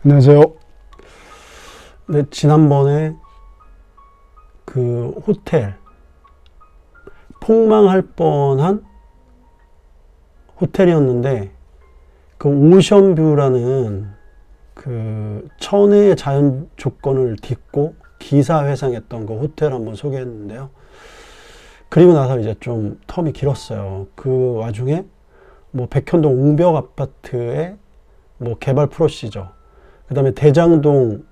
안녕하세요. 네, 지난번에 그 호텔, 폭망할 뻔한 호텔이었는데, 그 오션뷰라는 그 천혜의 자연 조건을 딛고 기사회생했던 그 호텔 한번 소개했는데요. 그리고 나서 이제 좀 텀이 길었어요. 그 와중에 뭐 백현동 옹벽 아파트의 뭐 개발 프로시저, 그 다음에 대장동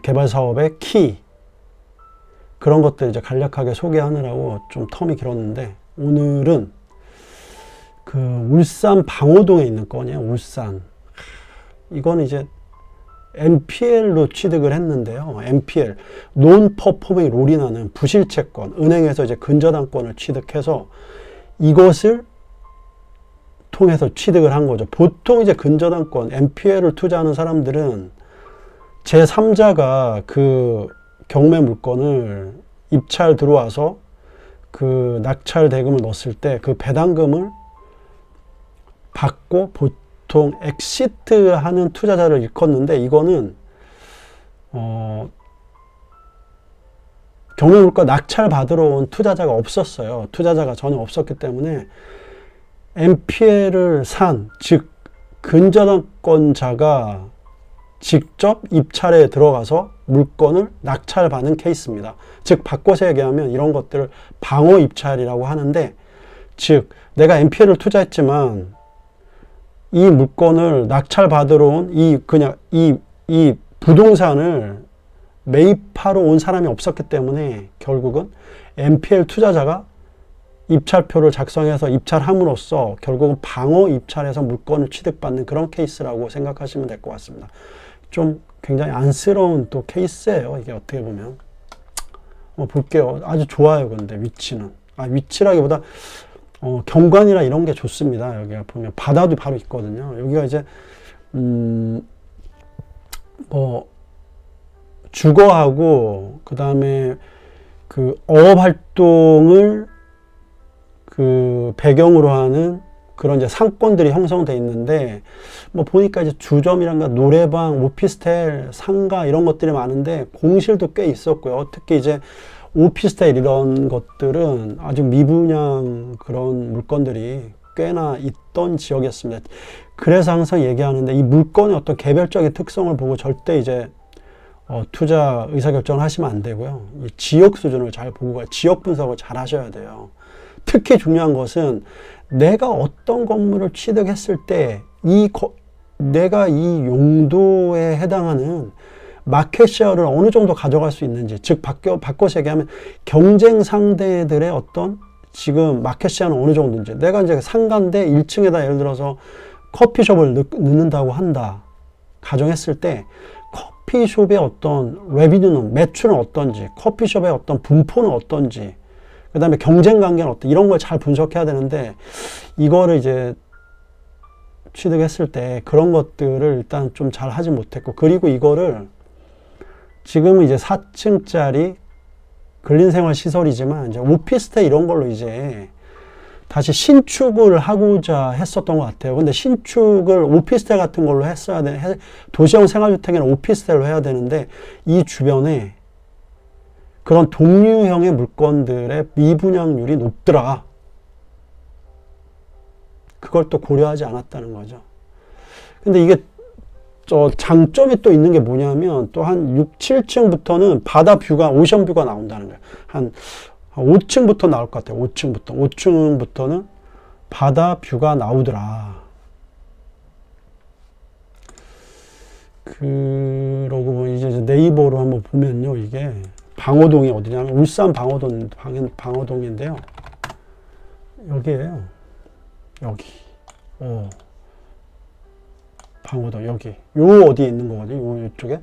개발 사업의 키, 그런 것들 이제 간략하게 소개하느라고 좀 텀이 길었는데, 오늘은 그 울산 방호동에 있는 건이에요. 울산. 이건 이제 NPL로 취득을 했는데요. NPL, 논 퍼포밍 롤이라는 부실채권, 은행에서 이제 근저당권을 취득해서 이것을 통해서 취득을 한 거죠. 보통 이제 근저당권, NPL을 투자하는 사람들은 제3자가 그 경매 물건을 입찰 들어와서 그 낙찰 대금을 넣었을 때 그 배당금을 받고 보통 엑시트 하는 투자자를 일컫는데, 이거는 경매 물건 낙찰 받으러 온 투자자가 없었어요. 투자자가 전혀 없었기 때문에 NPL을 산, 즉 근저당권자가 직접 입찰에 들어가서 물건을 낙찰받는 케이스입니다. 즉 바꿔서 얘기하면 이런 것들을 방어 입찰이라고 하는데, 즉 내가 NPL을 투자했지만 이 물건을 낙찰받으러 온 이 부동산을 매입하러 온 사람이 없었기 때문에 결국은 NPL 투자자가 입찰표를 작성해서 입찰함으로써 결국은 방어 입찰에서 물건을 취득받는 그런 케이스라고 생각하시면 될 것 같습니다. 좀 굉장히 안쓰러운 또 케이스예요. 이게 어떻게 보면. 볼게요. 아주 좋아요. 근데 위치는. 위치라기보다 경관이라 이런 게 좋습니다. 여기가 보면 바다도 바로 있거든요. 여기가 이제 주거하고 그 다음에 그 어업 활동을 그 배경으로 하는 그런 이제 상권들이 형성돼 있는데, 뭐 보니까 이제 주점이란가 노래방, 오피스텔, 상가 이런 것들이 많은데 공실도 꽤 있었고요. 특히 이제 오피스텔 이런 것들은 아직 미분양 그런 물건들이 꽤나 있던 지역이었습니다. 그래서 항상 얘기하는데, 이 물건의 어떤 개별적인 특성을 보고 절대 이제 투자 의사결정을 하시면 안 되고요. 이 지역 수준을 잘 보고 지역 분석을 잘 하셔야 돼요. 특히 중요한 것은 내가 어떤 건물을 취득했을 때 내가 이 용도에 해당하는 마켓쉐어를 어느 정도 가져갈 수 있는지, 즉 바꿔서 얘기하면 경쟁 상대들의 어떤 지금 마켓쉐어는 어느 정도인지. 내가 이제 상가인데 1층에다 예를 들어서 커피숍을 넣는다고 한다 가정했을 때, 커피숍의 어떤 레비뉴는, 매출은 어떤지, 커피숍의 어떤 분포는 어떤지, 그 다음에 경쟁 관계는 어떤, 이런 걸 잘 분석해야 되는데, 이거를 이제 취득했을 때 그런 것들을 일단 좀 잘 하지 못했고, 그리고 이거를 지금은 이제 4층짜리 근린생활 시설이지만 이제 오피스텔 이런 걸로 이제 다시 신축을 하고자 했었던 것 같아요. 근데 신축을 오피스텔 같은 걸로 했어야 돼. 도시형 생활주택에는 오피스텔로 해야 되는데, 이 주변에 그런 동류형의 물건들의 미분양률이 높더라. 그걸 또 고려하지 않았다는 거죠. 근데 이게 장점이 또 있는 게 뭐냐면, 또 한 6, 7층부터는 바다 뷰가, 오션 뷰가 나온다는 거예요. 한 5층부터 나올 것 같아요. 5층부터는 바다 뷰가 나오더라. 그러고 이제 네이버로 한번 보면요, 이게 방호동이 어디냐면 울산 방호동인데요. 여기에요. 여기. 방호동 여기. 요 어디에 있는 거거든요. 요쪽에.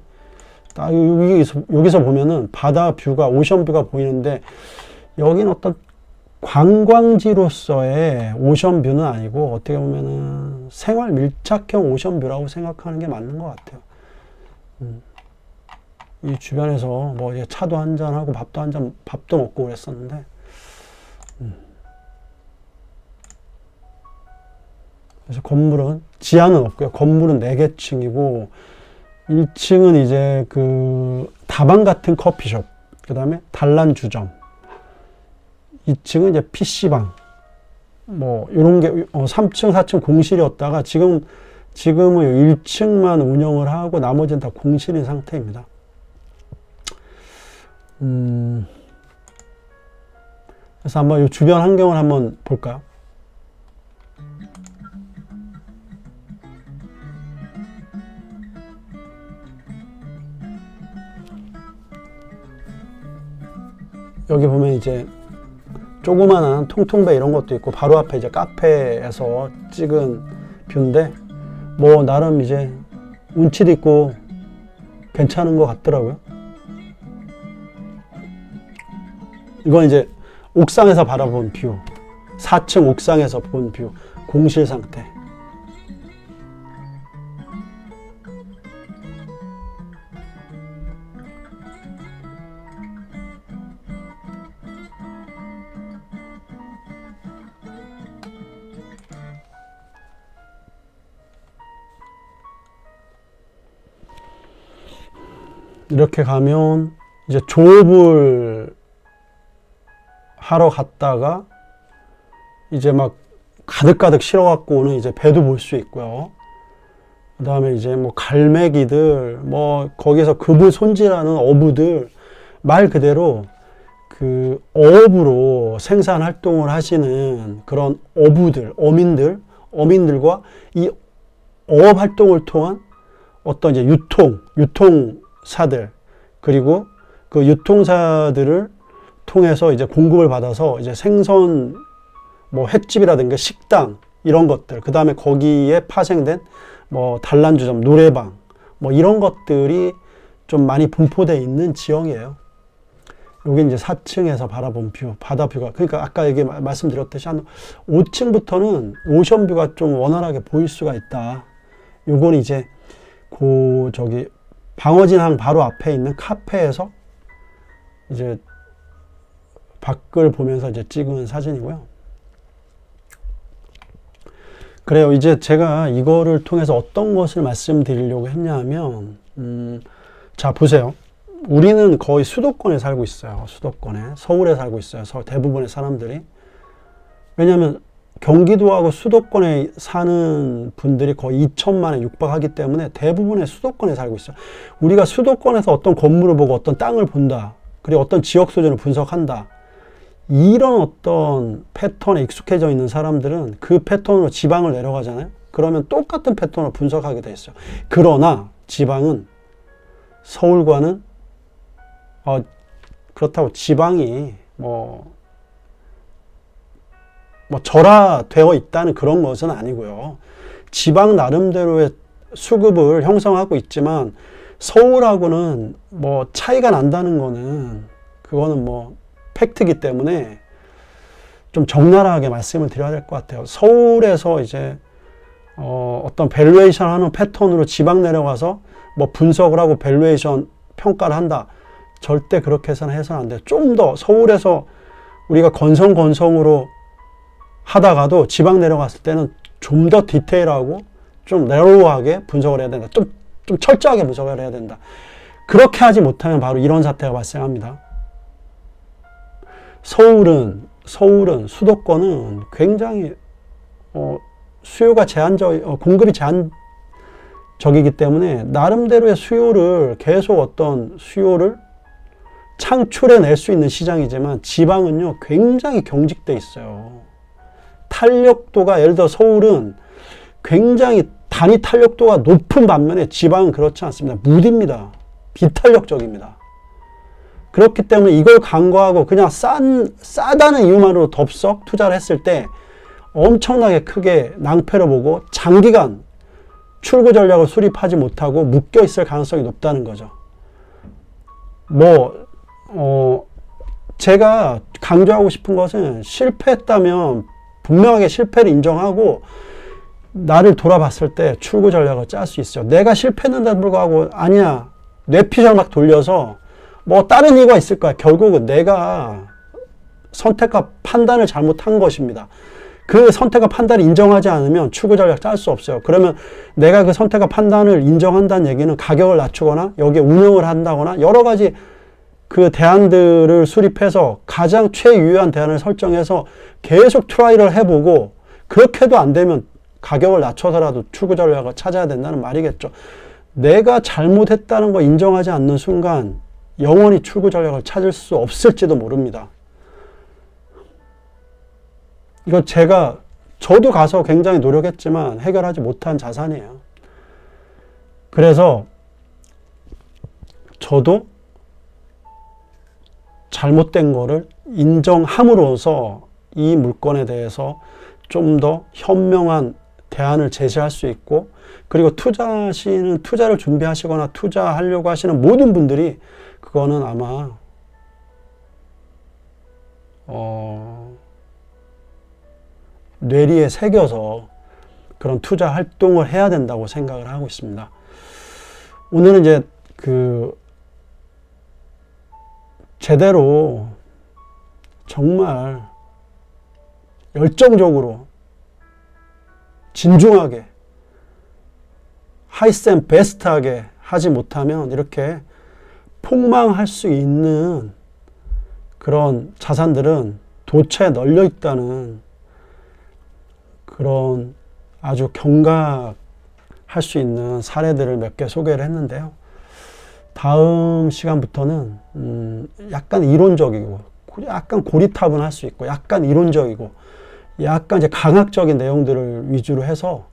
딱 여기서 보면은 바다 뷰가, 오션 뷰가 보이는데, 여기는 어떤 관광지로서의 오션 뷰는 아니고 어떻게 보면은 생활 밀착형 오션 뷰라고 생각하는 게 맞는 것 같아요. 이 주변에서 뭐 차도 한잔 하고 밥도 먹고 그랬었는데, 그래서 건물은, 지하는 없고요. 건물은 4개층이고, 1층은 이제 그 다방 같은 커피숍, 그 다음에 단란주점, 2층은 이제 PC방, 뭐, 요런 게, 3층, 4층 공실이었다가 지금은 1층만 운영을 하고 나머지는 다 공실인 상태입니다. 그래서 한번 이 주변 환경을 한번 볼까요? 여기 보면 이제 조그만한 통통배 이런 것도 있고, 바로 앞에 이제 카페에서 찍은 뷰인데, 뭐 나름 이제 운치도 있고 괜찮은 것 같더라고요. 이건 이제 옥상에서 바라본 뷰, 4층 옥상에서 본 뷰, 공실 상태. 이렇게 가면 이제 조업을 하러 갔다가 이제 막 가득가득 실어갖고 오는 이제 배도 볼 수 있고요. 그 다음에 이제 뭐 갈매기들, 뭐 거기서 급을 손질하는 어부들, 말 그대로 그 어업으로 생산 활동을 하시는 그런 어부들, 어민들과 이 어업 활동을 통한 어떤 이제 유통사들, 그리고 그 유통사들을 통해서 이제 공급을 받아서 이제 생선, 뭐 횟집이라든가 식당, 이런 것들, 그 다음에 거기에 파생된 뭐 단란주점, 노래방, 뭐 이런 것들이 좀 많이 분포되어 있는 지형이에요. 여기 이제 4층에서 바라본 뷰, 바다 뷰가, 그러니까 아까 얘기 말씀드렸듯이 한 5층부터는 오션뷰가 좀 원활하게 보일 수가 있다. 요건 이제 저기 방어진항 바로 앞에 있는 카페에서 이제 밖을 보면서 이제 찍은 사진이고요. 그래요. 이제 제가 이거를 통해서 어떤 것을 말씀드리려고 했냐 하면, 자, 보세요. 우리는 거의 수도권에 살고 있어요. 수도권에. 서울에 살고 있어요. 대부분의 사람들이. 왜냐하면 경기도하고 수도권에 사는 분들이 거의 2천만에 육박하기 때문에 대부분의 수도권에 살고 있어요. 우리가 수도권에서 어떤 건물을 보고 어떤 땅을 본다. 그리고 어떤 지역 소재를 분석한다. 이런 어떤 패턴에 익숙해져 있는 사람들은 그 패턴으로 지방을 내려가잖아요. 그러면 똑같은 패턴으로 분석하게 돼 있어요. 그러나 지방은 서울과는 그렇다고 지방이 뭐 절하되어 있다는 그런 것은 아니고요. 지방 나름대로의 수급을 형성하고 있지만 서울하고는 뭐 차이가 난다는 거는 그거는 뭐 팩트이기 때문에 좀 적나라하게 말씀을 드려야 될 것 같아요. 서울에서 이제 어떤 밸류에이션 하는 패턴으로 지방 내려가서 뭐 분석을 하고 밸류에이션 평가를 한다. 절대 그렇게 해서는 안 돼요. 좀 더 서울에서 우리가 건성으로 하다가도 지방 내려갔을 때는 좀 더 디테일하고 좀 내로우하게 분석을 해야 된다. 좀 철저하게 분석을 해야 된다. 그렇게 하지 못하면 바로 이런 사태가 발생합니다. 서울은 수도권은 굉장히 수요가 공급이 제한적이기 때문에 나름대로의 수요를 계속 어떤 수요를 창출해낼 수 있는 시장이지만 지방은요 굉장히 경직돼 있어요. 탄력도가, 예를 들어 서울은 굉장히 단위 탄력도가 높은 반면에 지방은 그렇지 않습니다. 무디입니다. 비탄력적입니다. 그렇기 때문에 이걸 간과하고 그냥 싸다는 이유만으로 덥석 투자를 했을 때 엄청나게 크게 낭패를 보고 장기간 출구 전략을 수립하지 못하고 묶여 있을 가능성이 높다는 거죠. 제가 강조하고 싶은 것은 실패했다면 분명하게 실패를 인정하고 나를 돌아봤을 때 출구 전략을 짤 수 있어요. 내가 실패했는데도 불구하고 아니야. 뇌피셜 막 돌려서 뭐 다른 이유가 있을 거야. 결국은 내가 선택과 판단을 잘못한 것입니다. 그 선택과 판단을 인정하지 않으면 추구 전략 짤 수 없어요. 그러면 내가 그 선택과 판단을 인정한다는 얘기는 가격을 낮추거나 여기에 운영을 한다거나 여러 가지 그 대안들을 수립해서 가장 최유효한 대안을 설정해서 계속 트라이를 해보고 그렇게도 안 되면 가격을 낮춰서라도 추구 전략을 찾아야 된다는 말이겠죠. 내가 잘못했다는 거 인정하지 않는 순간 영원히 추구 전략을 찾을 수 없을지도 모릅니다. 이거 저도 가서 굉장히 노력했지만 해결하지 못한 자산이에요. 그래서 저도 잘못된 거를 인정함으로써 이 물건에 대해서 좀 더 현명한 대안을 제시할 수 있고, 그리고 투자를 준비하시거나 투자하려고 하시는 모든 분들이 그거는 아마 뇌리에 새겨서 그런 투자 활동을 해야 된다고 생각을 하고 있습니다. 오늘은 이제 제대로 정말 열정적으로 진중하게 하이센 베스트하게 하지 못하면 이렇게 폭망할 수 있는 그런 자산들은 도처에 널려 있다는 그런 아주 경각할 수 있는 사례들을 몇 개 소개를 했는데요. 다음 시간부터는 약간 이론적이고 약간 고리타분할 수 있고 약간 이론적이고 약간 이제 강학적인 내용들을 위주로 해서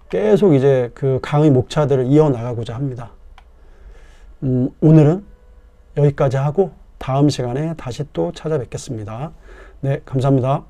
계속 이제 그 강의 목차들을 이어나가고자 합니다. 오늘은 여기까지 하고 다음 시간에 다시 또 찾아뵙겠습니다. 네, 감사합니다.